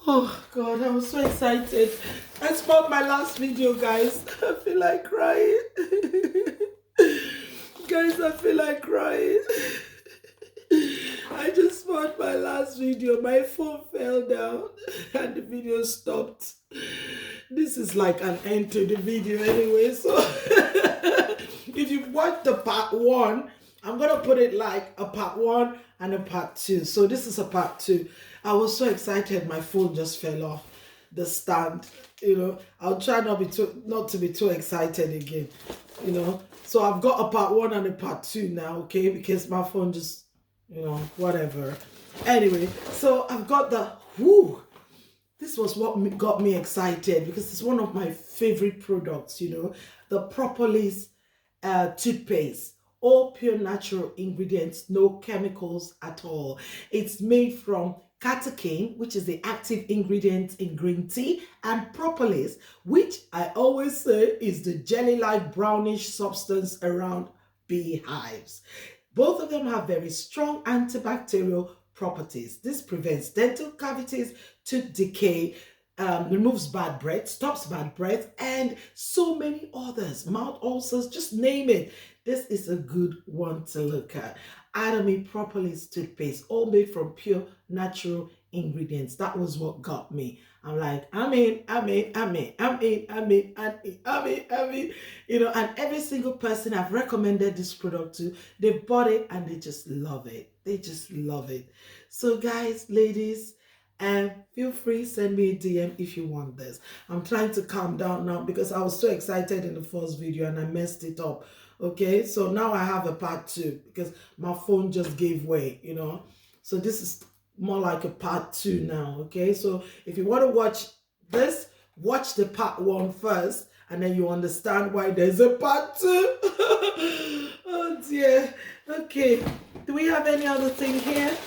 Oh God, I was so excited. I spoiled my last video, guys. I feel like crying. Guys, I feel like crying. I just spoiled my last video. My phone fell down and the video stopped. This is like an end to the video anyway. So if you watch the part one, I'm gonna put it like a part one and a part two. So this is a part two. I was so excited, my phone just fell off the stand. I'll try not to be too excited again. So I've got a part one and a part two now, okay? Because my phone just, whatever. Anyway, so I've got the whoo. This was what got me excited because it's one of my favorite products, the Propolis toothpaste. All pure natural ingredients, no chemicals at all. It's made from catechin, which is the active ingredient in green tea, and propolis, which I always say is the jelly-like brownish substance around beehives. Both of them have very strong antibacterial properties. This prevents dental cavities, tooth decay, removes bad breath, stops bad breath, and so many others. Mouth ulcers, just name it. This is a good one to look at. Atomy'S Propolis toothpaste, all made from pure natural ingredients. That was what got me. I'm like, I'm in. And every single person I've recommended this product to, they've bought it and they just love it. They just love it. So guys, ladies, and feel free, send me a DM if you want this. I'm trying to calm down now because I was so excited in the first video and I messed it up. Okay, so now I have a part two because my phone just gave way, So this is more like a part two now, okay? So if you want to watch this, watch the part one first and then you understand why there's a part two. Oh dear. Okay, do we have any other thing here?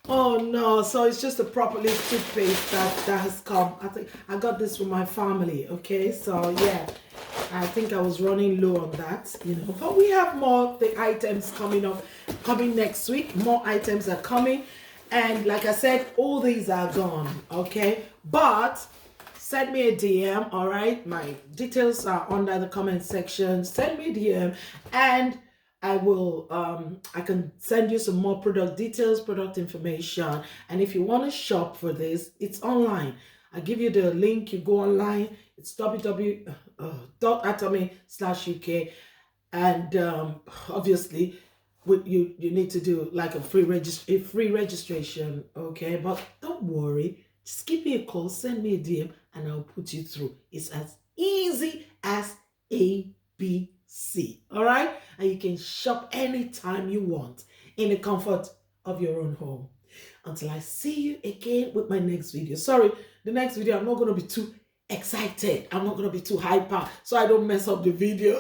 Oh no, so it's just a Propolis toothpaste that has come. I think I got this from my family, okay? So yeah, I think I was running low on that, But we have more the items coming next week. More items are coming. And like I said, all these are gone, okay? But send me a DM, all right? My details are under the comment section. Send me a DM and I will I can send you some more product details, product information. And if you want to shop for this, it's online. I give you the link, you go online. It's www.atomy.uk, and obviously you need to do like a free registration, okay? But don't worry, just give me a call, send me a DM, and I'll put you through. It's as easy as ABC, all right? And you can shop anytime you want in the comfort of your own home. Until I see you again with my next video. Sorry, the next video I'm not going to be too excited. I'm not going to be too hyper so I don't mess up the video.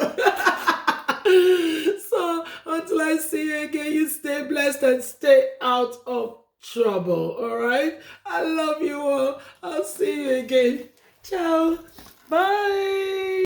So until I see you again, you stay blessed and stay out of trouble. All right? I love you all. I'll see you again. Ciao. Bye.